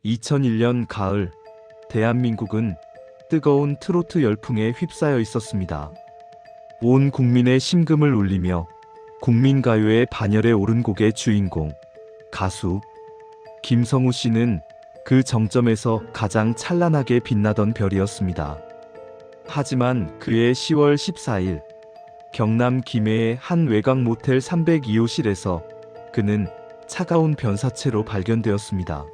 2001년 가을, 대한민국은 뜨거운 트로트 열풍에 휩싸여 있었습니다. 온 국민의 심금을 울리며 국민가요의 반열에 오른 곡의 주인공, 가수 김성우 씨는 그 정점에서 가장 찬란하게 빛나던 별이었습니다. 하지만 그해 10월 14일, 경남 김해의 한 외곽 모텔 302호실에서 그는 차가운 변사체로 발견되었습니다.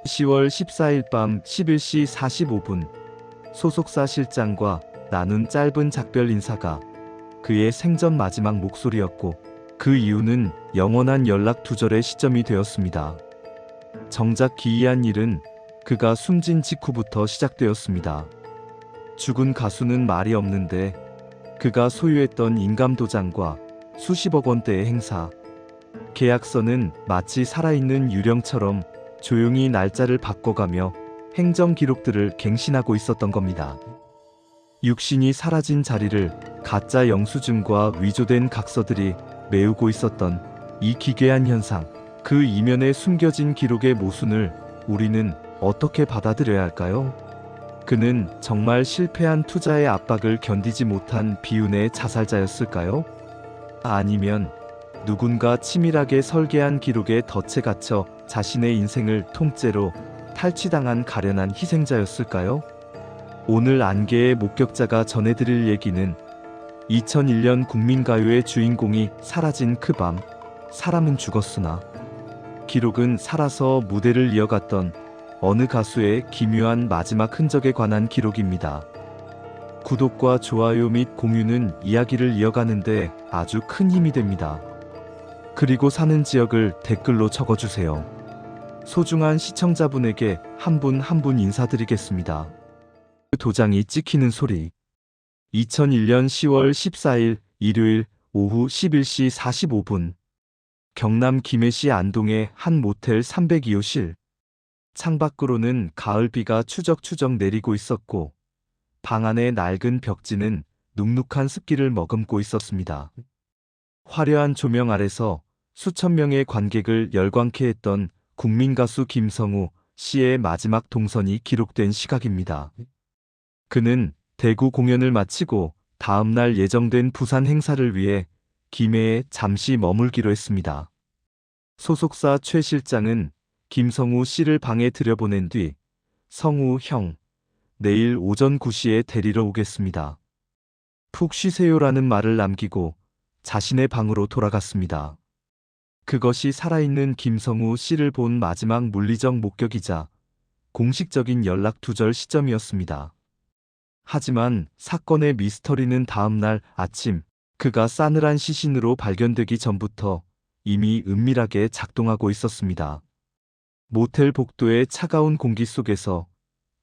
10월 14일 밤 11시 45분, 소속사 실장과 나눈 짧은 작별 인사가 그의 생전 마지막 목소리였고, 그 이유는 영원한 연락 두절의 시점이 되었습니다. 정작 기이한 일은 그가 숨진 직후부터 시작되었습니다. 죽은 가수는 말이 없는데 그가 소유했던 인감도장과 수십억 원대의 행사, 계약서는 마치 살아있는 유령처럼 조용히 날짜를 바꿔가며 행정 기록들을 갱신하고 있었던 겁니다. 육신이 사라진 자리를 가짜 영수증과 위조된 각서들이 메우고 있었던 이 기괴한 현상, 그 이면에 숨겨진 기록의 모순을 우리는 어떻게 받아들여야 할까요? 그는 정말 실패한 투자의 압박을 견디지 못한 비운의 자살자였을까요? 아니면 누군가 치밀하게 설계한 기록에 덫에 갇혀 자신의 인생을 통째로 탈취당한 가련한 희생자였을까요? 오늘 안개의 목격자가 전해드릴 얘기는 2001년 국민가요의 주인공이 사라진 그 밤, 사람은 죽었으나 기록은 살아서 무대를 이어갔던 어느 가수의 기묘한 마지막 흔적에 관한 기록입니다. 구독과 좋아요 및 공유는 이야기를 이어가는데 아주 큰 힘이 됩니다. 그리고 사는 지역을 댓글로 적어주세요. 소중한 시청자분에게 한 분 한 분 인사드리겠습니다. 도장이 찍히는 소리. 2001년 10월 14일 일요일 오후 11시 45분, 경남 김해시 안동의 한 모텔 302호실. 창밖으로는 가을비가 추적추적 내리고 있었고, 방 안의 낡은 벽지는 눅눅한 습기를 머금고 있었습니다. 화려한 조명 아래서 수천 명의 관객을 열광케 했던 국민가수 김성우 씨의 마지막 동선이 기록된 시각입니다. 그는 대구 공연을 마치고 다음날 예정된 부산 행사를 위해 김해에 잠시 머물기로 했습니다. 소속사 최 실장은 김성우 씨를 방에 들여보낸 뒤 "성우 형, 내일 오전 9시에 데리러 오겠습니다. 푹 쉬세요라는 말을 남기고 자신의 방으로 돌아갔습니다. 그것이 살아있는 김성우 씨를 본 마지막 물리적 목격이자 공식적인 연락 두절 시점이었습니다. 하지만 사건의 미스터리는 다음날 아침, 그가 싸늘한 시신으로 발견되기 전부터 이미 은밀하게 작동하고 있었습니다. 모텔 복도의 차가운 공기 속에서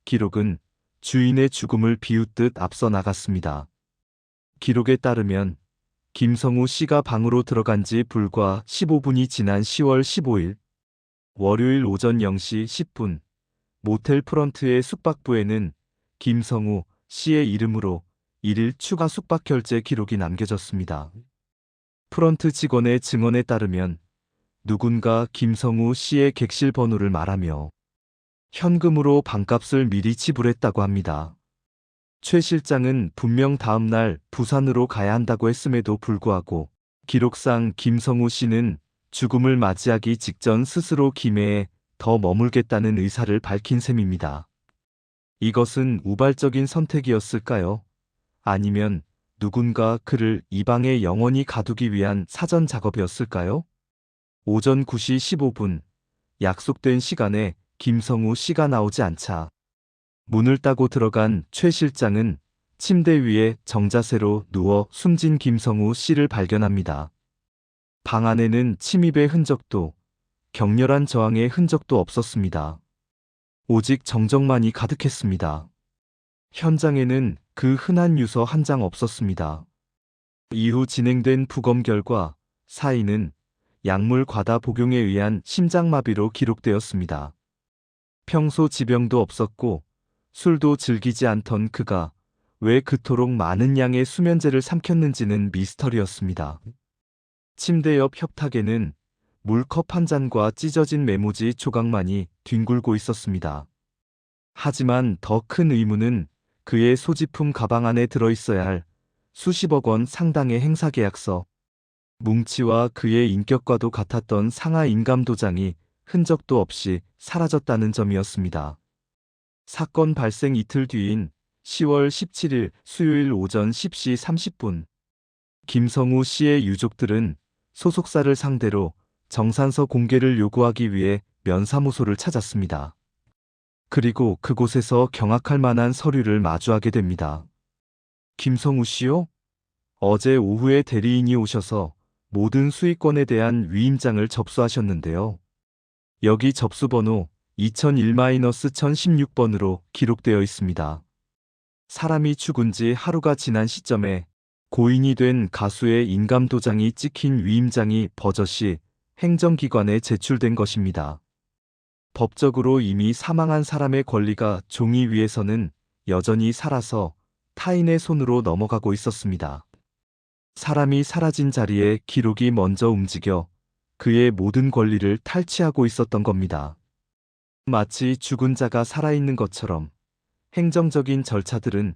기록은 주인의 죽음을 비웃듯 앞서 나갔습니다. 기록에 따르면 김성우 씨가 방으로 들어간 지 불과 15분이 지난 10월 15일 월요일 오전 0시 10분, 모텔 프런트의 숙박부에는 김성우 씨의 이름으로 1일 추가 숙박 결제 기록이 남겨졌습니다. 프런트 직원의 증언에 따르면 누군가 김성우 씨의 객실 번호를 말하며 현금으로 방값을 미리 지불했다고 합니다. 최 실장은 분명 다음날 부산으로 가야 한다고 했음에도 불구하고 기록상 김성우 씨는 죽음을 맞이하기 직전 스스로 김해에 더 머물겠다는 의사를 밝힌 셈입니다. 이것은 우발적인 선택이었을까요? 아니면 누군가 그를 이 방에 영원히 가두기 위한 사전 작업이었을까요? 오전 9시 15분, 약속된 시간에 김성우 씨가 나오지 않자 문을 따고 들어간 최 실장은 침대 위에 정자세로 누워 숨진 김성우 씨를 발견합니다. 방 안에는 침입의 흔적도 격렬한 저항의 흔적도 없었습니다. 오직 정적만이 가득했습니다. 현장에는 그 흔한 유서 한 장 없었습니다. 이후 진행된 부검 결과 사인은 약물 과다 복용에 의한 심장마비로 기록되었습니다. 평소 지병도 없었고 술도 즐기지 않던 그가 왜 그토록 많은 양의 수면제를 삼켰는지는 미스터리였습니다. 침대 옆 협탁에는 물컵 한 잔과 찢어진 메모지 조각만이 뒹굴고 있었습니다. 하지만 더 큰 의문은 그의 소지품 가방 안에 들어있어야 할 수십억 원 상당의 행사계약서, 뭉치와 그의 인격과도 같았던 상하 인감도장이 흔적도 없이 사라졌다는 점이었습니다. 사건 발생 이틀 뒤인 10월 17일 수요일 오전 10시 30분, 김성우 씨의 유족들은 소속사를 상대로 정산서 공개를 요구하기 위해 면사무소를 찾았습니다. 그리고 그곳에서 경악할 만한 서류를 마주하게 됩니다. 김성우 씨요? 어제 오후에 대리인이 오셔서 모든 수익권에 대한 위임장을 접수하셨는데요. 여기 접수번호 2001-1016번으로 기록되어 있습니다. 사람이 죽은 지 하루가 지난 시점에 고인이 된 가수의 인감도장이 찍힌 위임장이 버젓이 행정기관에 제출된 것입니다. 법적으로 이미 사망한 사람의 권리가 종이 위에서는 여전히 살아서 타인의 손으로 넘어가고 있었습니다. 사람이 사라진 자리에 기록이 먼저 움직여 그의 모든 권리를 탈취하고 있었던 겁니다. 마치 죽은 자가 살아있는 것처럼 행정적인 절차들은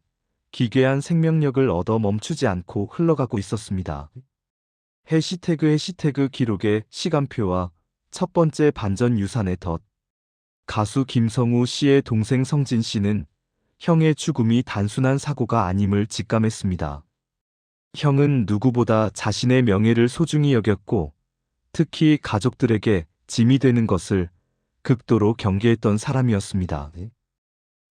기괴한 생명력을 얻어 멈추지 않고 흘러가고 있었습니다. 해시태그 기록의 시간표와 첫 번째 반전 유산의 덫. 가수 김성우 씨의 동생 성진 씨는 형의 죽음이 단순한 사고가 아님을 직감했습니다. 형은 누구보다 자신의 명예를 소중히 여겼고 특히 가족들에게 짐이 되는 것을 극도로 경계했던 사람이었습니다.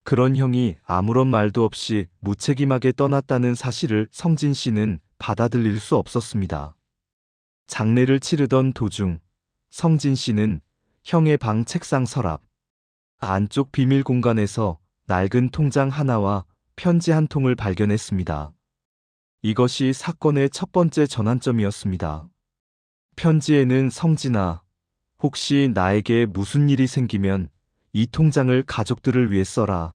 그런 형이 아무런 말도 없이 무책임하게 떠났다는 사실을 성진 씨는 받아들일 수 없었습니다. 장례를 치르던 도중 성진 씨는 형의 방 책상 서랍 안쪽 비밀 공간에서 낡은 통장 하나와 편지 한 통을 발견했습니다. 이것이 사건의 첫 번째 전환점이었습니다. 편지에는 성진아, 혹시 나에게 무슨 일이 생기면 이 통장을 가족들을 위해 써라.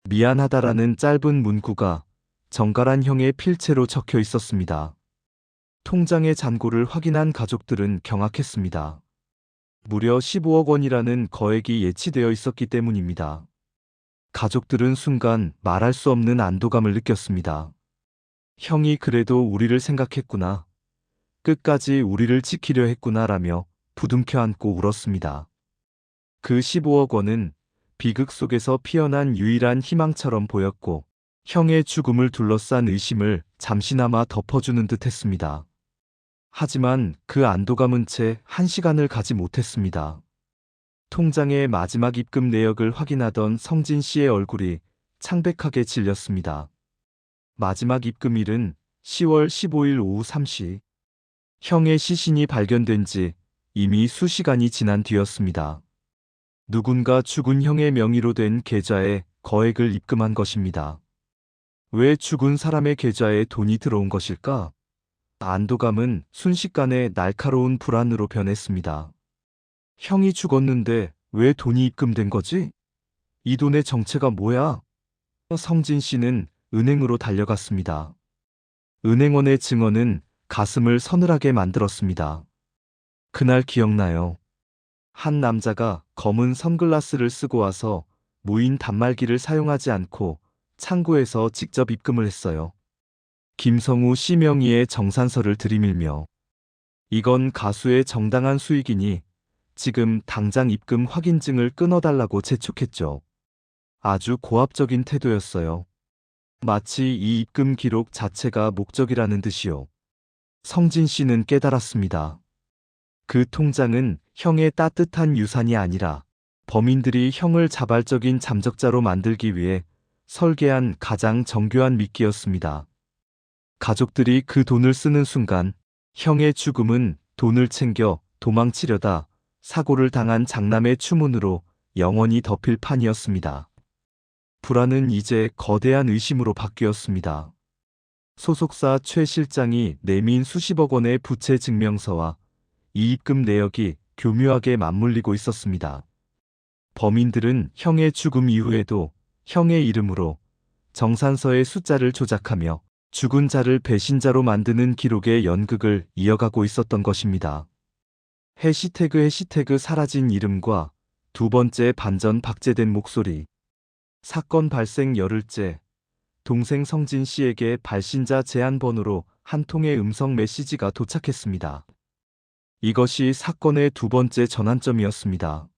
미안하다라는 짧은 문구가 정갈한 형의 필체로 적혀 있었습니다. 통장의 잔고를 확인한 가족들은 경악했습니다. 무려 15억 원이라는 거액이 예치되어 있었기 때문입니다. 가족들은 순간 말할 수 없는 안도감을 느꼈습니다. 형이 그래도 우리를 생각했구나. 끝까지 우리를 지키려 했구나라며 부둥켜 안고 울었습니다. 그 15억 원은 비극 속에서 피어난 유일한 희망처럼 보였고 형의 죽음을 둘러싼 의심을 잠시나마 덮어주는 듯 했습니다. 하지만 그 안도감은 채 1시간을 가지 못했습니다. 통장의 마지막 입금 내역을 확인하던 성진 씨의 얼굴이 창백하게 질렸습니다. 마지막 입금일은 10월 15일 오후 3시. 형의 시신이 발견된 지 이미 수시간이 지난 뒤였습니다. 누군가 죽은 형의 명의로 된 계좌에 거액을 입금한 것입니다. 왜 죽은 사람의 계좌에 돈이 들어온 것일까? 안도감은 순식간에 날카로운 불안으로 변했습니다. 형이 죽었는데 왜 돈이 입금된 거지? 이 돈의 정체가 뭐야? 성진 씨는 은행으로 달려갔습니다. 은행원의 증언은 가슴을 서늘하게 만들었습니다. 그날 기억나요. 한 남자가 검은 선글라스를 쓰고 와서 무인 단말기를 사용하지 않고 창구에서 직접 입금을 했어요. 김성우 씨 명의의 정산서를 들이밀며 이건 가수의 정당한 수익이니 지금 당장 입금 확인증을 끊어달라고 재촉했죠. 아주 고압적인 태도였어요. 마치 이 입금 기록 자체가 목적이라는 듯이요. 성진 씨는 깨달았습니다. 그 통장은 형의 따뜻한 유산이 아니라 범인들이 형을 자발적인 잠적자로 만들기 위해 설계한 가장 정교한 미끼였습니다. 가족들이 그 돈을 쓰는 순간 형의 죽음은 돈을 챙겨 도망치려다 사고를 당한 장남의 추문으로 영원히 덮일 판이었습니다. 불안은 이제 거대한 의심으로 바뀌었습니다. 소속사 최 실장이 내민 수십억 원의 부채 증명서와 이입금 내역이 교묘하게 맞물리고 있었습니다. 범인들은 형의 죽음 이후에도 형의 이름으로 정산서의 숫자를 조작하며 죽은 자를 배신자로 만드는 기록의 연극을 이어가고 있었던 것입니다. 해시태그 사라진 이름과 두 번째 반전 박제된 목소리. 사건 발생 열흘째, 동생 성진 씨에게 발신자 제한 번호로 한 통의 음성 메시지가 도착했습니다. 이것이 사건의 두 번째 전환점이었습니다.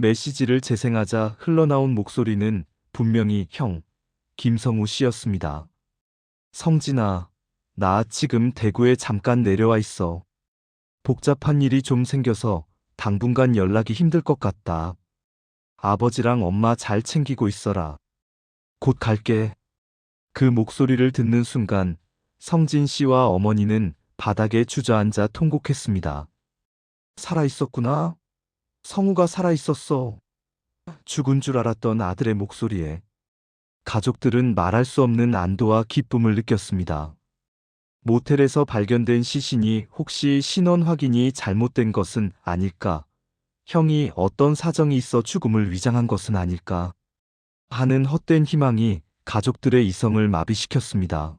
메시지를 재생하자 흘러나온 목소리는 분명히 형, 김성우 씨였습니다. 성진아, 나 지금 대구에 잠깐 내려와 있어. 복잡한 일이 좀 생겨서 당분간 연락이 힘들 것 같다. 아버지랑 엄마 잘 챙기고 있어라. 곧 갈게. 그 목소리를 듣는 순간 성진 씨와 어머니는 바닥에 주저앉아 통곡했습니다. 살아있었구나. 성우가 살아있었어. 죽은 줄 알았던 아들의 목소리에 가족들은 말할 수 없는 안도와 기쁨을 느꼈습니다. 모텔에서 발견된 시신이 혹시 신원 확인이 잘못된 것은 아닐까? 형이 어떤 사정이 있어 죽음을 위장한 것은 아닐까? 하는 헛된 희망이 가족들의 이성을 마비시켰습니다.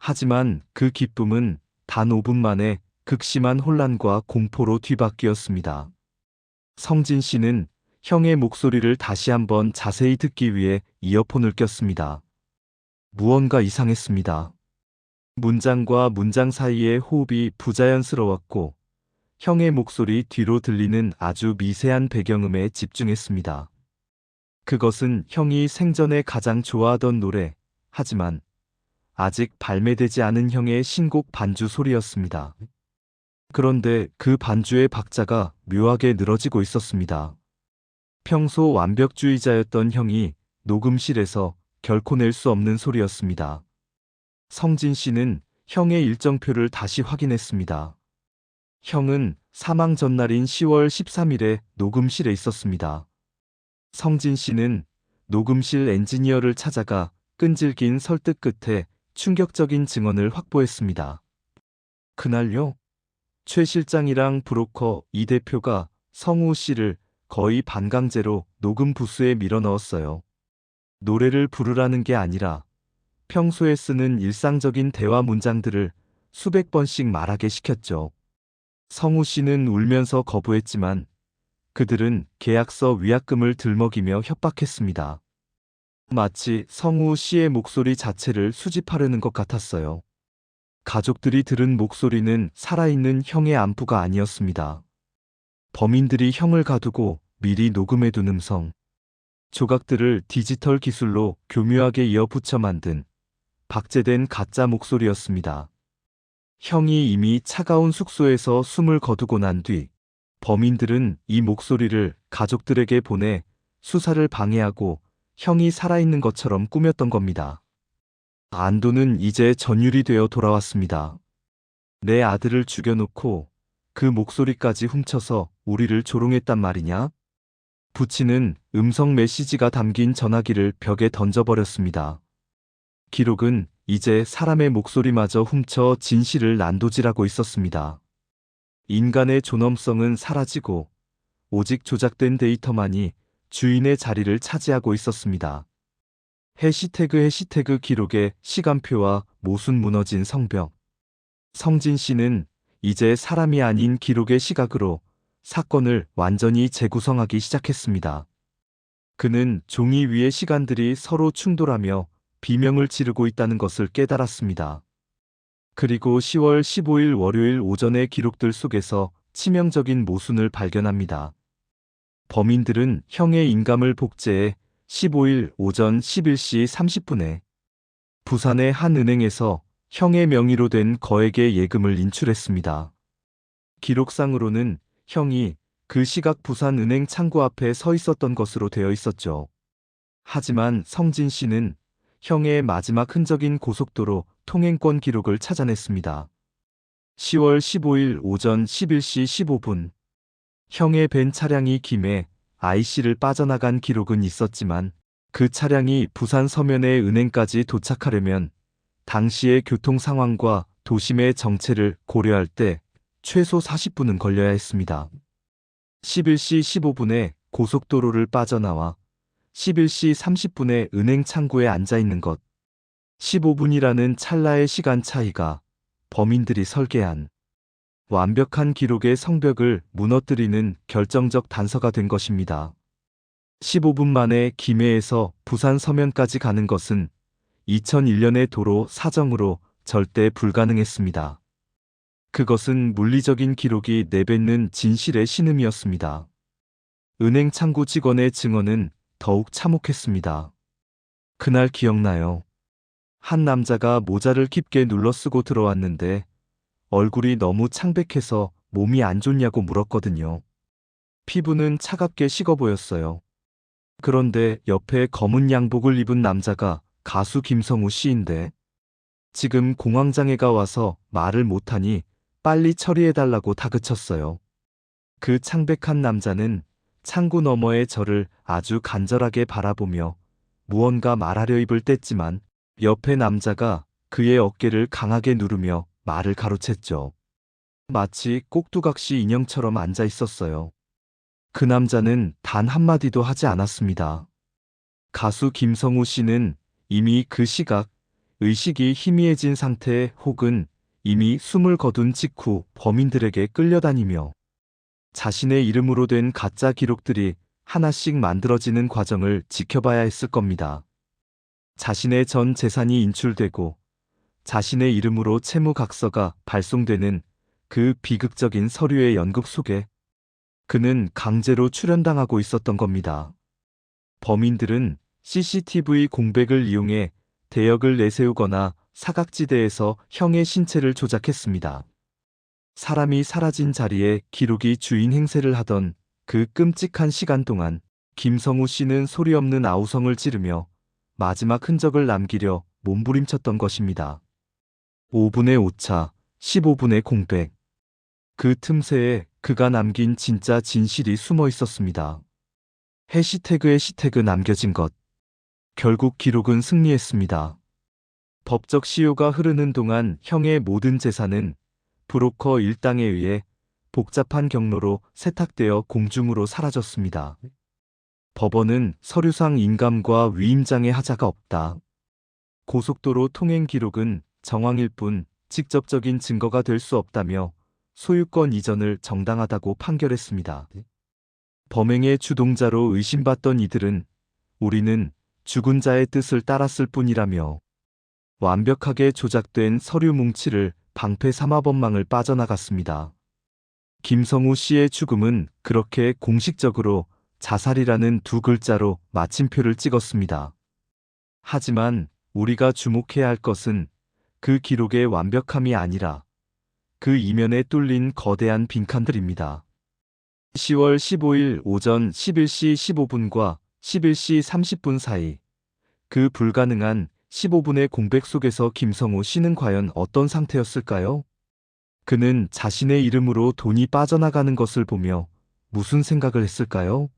하지만 그 기쁨은 단 5분 만에 극심한 혼란과 공포로 뒤바뀌었습니다. 성진 씨는 형의 목소리를 다시 한번 자세히 듣기 위해 이어폰을 꼈습니다. 무언가 이상했습니다. 문장과 문장 사이의 호흡이 부자연스러웠고 형의 목소리 뒤로 들리는 아주 미세한 배경음에 집중했습니다. 그것은 형이 생전에 가장 좋아하던 노래, 하지만 아직 발매되지 않은 형의 신곡 반주 소리였습니다. 그런데 그 반주의 박자가 묘하게 늘어지고 있었습니다. 평소 완벽주의자였던 형이 녹음실에서 결코 낼 수 없는 소리였습니다. 성진 씨는 형의 일정표를 다시 확인했습니다. 형은 사망 전날인 10월 13일에 녹음실에 있었습니다. 성진 씨는 녹음실 엔지니어를 찾아가 끈질긴 설득 끝에 충격적인 증언을 확보했습니다. 그날요? 최 실장이랑 브로커 이 대표가 성우 씨를 거의 반강제로 녹음 부스에 밀어넣었어요. 노래를 부르라는 게 아니라 평소에 쓰는 일상적인 대화 문장들을 수백 번씩 말하게 시켰죠. 성우 씨는 울면서 거부했지만 그들은 계약서 위약금을 들먹이며 협박했습니다. 마치 성우 씨의 목소리 자체를 수집하려는 것 같았어요. 가족들이 들은 목소리는 살아있는 형의 안부가 아니었습니다. 범인들이 형을 가두고 미리 녹음해둔 음성, 조각들을 디지털 기술로 교묘하게 이어붙여 만든 박제된 가짜 목소리였습니다. 형이 이미 차가운 숙소에서 숨을 거두고 난 뒤 범인들은 이 목소리를 가족들에게 보내 수사를 방해하고 형이 살아있는 것처럼 꾸몄던 겁니다. 안도는 이제 전율이 되어 돌아왔습니다. 내 아들을 죽여놓고 그 목소리까지 훔쳐서 우리를 조롱했단 말이냐? 부치는 음성 메시지가 담긴 전화기를 벽에 던져버렸습니다. 기록은 이제 사람의 목소리마저 훔쳐 진실을 난도질하고 있었습니다. 인간의 존엄성은 사라지고 오직 조작된 데이터만이 주인의 자리를 차지하고 있었습니다. 해시태그 기록의 시간표와 모순 무너진 성벽. 성진 씨는 이제 사람이 아닌 기록의 시각으로 사건을 완전히 재구성하기 시작했습니다. 그는 종이 위의 시간들이 서로 충돌하며 비명을 지르고 있다는 것을 깨달았습니다. 그리고 10월 15일 월요일 오전의 기록들 속에서 치명적인 모순을 발견합니다. 범인들은 형의 인감을 복제해 15일 오전 11시 30분에 부산의 한 은행에서 형의 명의로 된 거액의 예금을 인출했습니다. 기록상으로는 형이 그 시각 부산은행 창구 앞에 서 있었던 것으로 되어 있었죠. 하지만 성진 씨는 형의 마지막 흔적인 고속도로 통행권 기록을 찾아냈습니다. 10월 15일 오전 11시 15분. 형의 벤 차량이 김해 IC를 빠져나간 기록은 있었지만 그 차량이 부산 서면의 은행까지 도착하려면 당시의 교통 상황과 도심의 정체를 고려할 때 최소 40분은 걸려야 했습니다. 11시 15분에 고속도로를 빠져나와 11시 30분에 은행 창구에 앉아 있는 것. 15분이라는 찰나의 시간 차이가 범인들이 설계한 완벽한 기록의 성벽을 무너뜨리는 결정적 단서가 된 것입니다. 15분 만에 김해에서 부산 서면까지 가는 것은 2001년의 도로 사정으로 절대 불가능했습니다. 그것은 물리적인 기록이 내뱉는 진실의 신음이었습니다. 은행 창구 직원의 증언은 더욱 참혹했습니다. 그날 기억나요. 한 남자가 모자를 깊게 눌러 쓰고 들어왔는데 얼굴이 너무 창백해서 몸이 안 좋냐고 물었거든요. 피부는 차갑게 식어 보였어요. 그런데 옆에 검은 양복을 입은 남자가 가수 김성우 씨인데 지금 공황장애가 와서 말을 못하니 빨리 처리해달라고 다그쳤어요. 그 창백한 남자는 창구 너머의 저를 아주 간절하게 바라보며 무언가 말하려 입을 뗐지만 옆에 남자가 그의 어깨를 강하게 누르며 말을 가로챘죠. 마치 꼭두각시 인형처럼 앉아 있었어요. 그 남자는 단 한마디도 하지 않았습니다. 가수 김성우 씨는 이미 그 시각 의식이 희미해진 상태 혹은 이미 숨을 거둔 직후 범인들에게 끌려다니며 자신의 이름으로 된 가짜 기록들이 하나씩 만들어지는 과정을 지켜봐야 했을 겁니다. 자신의 전 재산이 인출되고 자신의 이름으로 채무각서가 발송되는 그 비극적인 서류의 연극 속에 그는 강제로 출연당하고 있었던 겁니다. 범인들은 CCTV 공백을 이용해 대역을 내세우거나 사각지대에서 형의 신체를 조작했습니다. 사람이 사라진 자리에 기록이 주인 행세를 하던 그 끔찍한 시간 동안 김성우 씨는 소리 없는 아우성을 지르며 마지막 흔적을 남기려 몸부림쳤던 것입니다. 5분의 오차, 15분의 공백. 그 틈새에 그가 남긴 진짜 진실이 숨어 있었습니다. 해시태그에 시태그 남겨진 것. 결국 기록은 승리했습니다. 법적 시효가 흐르는 동안 형의 모든 재산은 브로커 일당에 의해 복잡한 경로로 세탁되어 공중으로 사라졌습니다. 법원은 서류상 인감과 위임장애 하자가 없다. 고속도로 통행 기록은 정황일 뿐 직접적인 증거가 될 수 없다며 소유권 이전을 정당하다고 판결했습니다. 범행의 주동자로 의심받던 이들은 우리는 죽은 자의 뜻을 따랐을 뿐이라며 완벽하게 조작된 서류 뭉치를 방패 삼아 법망을 빠져나갔습니다. 김성우 씨의 죽음은 그렇게 공식적으로 자살이라는 두 글자로 마침표를 찍었습니다. 하지만 우리가 주목해야 할 것은 그 기록의 완벽함이 아니라 그 이면에 뚫린 거대한 빈칸들입니다. 10월 15일 오전 11시 15분과 11시 30분 사이 그 불가능한 15분의 공백 속에서 김성우 씨는 과연 어떤 상태였을까요? 그는 자신의 이름으로 돈이 빠져나가는 것을 보며 무슨 생각을 했을까요?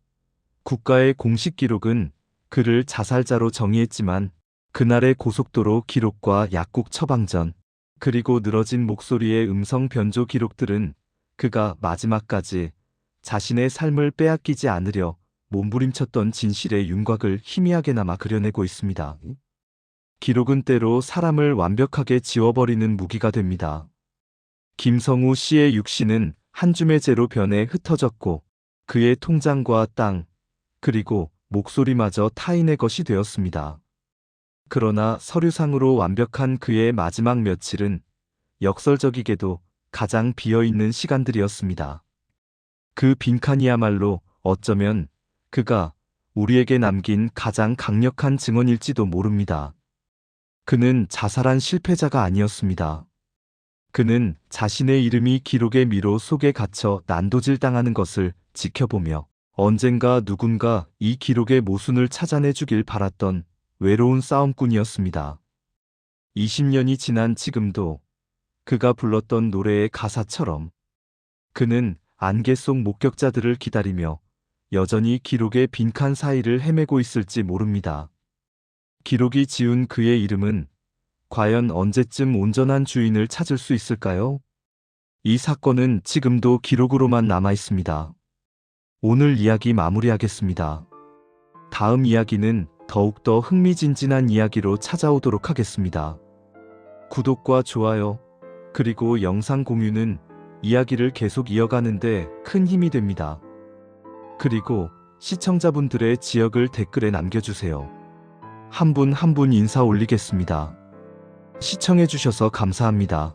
국가의 공식 기록은 그를 자살자로 정의했지만 그날의 고속도로 기록과 약국 처방전 그리고 늘어진 목소리의 음성 변조 기록들은 그가 마지막까지 자신의 삶을 빼앗기지 않으려 몸부림쳤던 진실의 윤곽을 희미하게나마 그려내고 있습니다. 기록은 때로 사람을 완벽하게 지워버리는 무기가 됩니다. 김성우 씨의 육신은 한 줌의 재로 변해 흩어졌고 그의 통장과 땅, 그리고 목소리마저 타인의 것이 되었습니다. 그러나 서류상으로 완벽한 그의 마지막 며칠은 역설적이게도 가장 비어있는 시간들이었습니다. 그 빈칸이야말로 어쩌면 그가 우리에게 남긴 가장 강력한 증언일지도 모릅니다. 그는 자살한 실패자가 아니었습니다. 그는 자신의 이름이 기록의 미로 속에 갇혀 난도질당하는 것을 지켜보며 언젠가 누군가 이 기록의 모순을 찾아내 주길 바랐던 외로운 싸움꾼이었습니다. 20년이 지난 지금도 그가 불렀던 노래의 가사처럼 그는 안개 속 목격자들을 기다리며 여전히 기록의 빈칸 사이를 헤매고 있을지 모릅니다. 기록이 지운 그의 이름은 과연 언제쯤 온전한 주인을 찾을 수 있을까요? 이 사건은 지금도 기록으로만 남아 있습니다. 오늘 이야기 마무리하겠습니다. 다음 이야기는 더욱더 흥미진진한 이야기로 찾아오도록 하겠습니다. 구독과 좋아요, 그리고 영상 공유는 이야기를 계속 이어가는데 큰 힘이 됩니다. 그리고 시청자분들의 지역을 댓글에 남겨주세요. 한 분 한 분 인사 올리겠습니다. 시청해주셔서 감사합니다.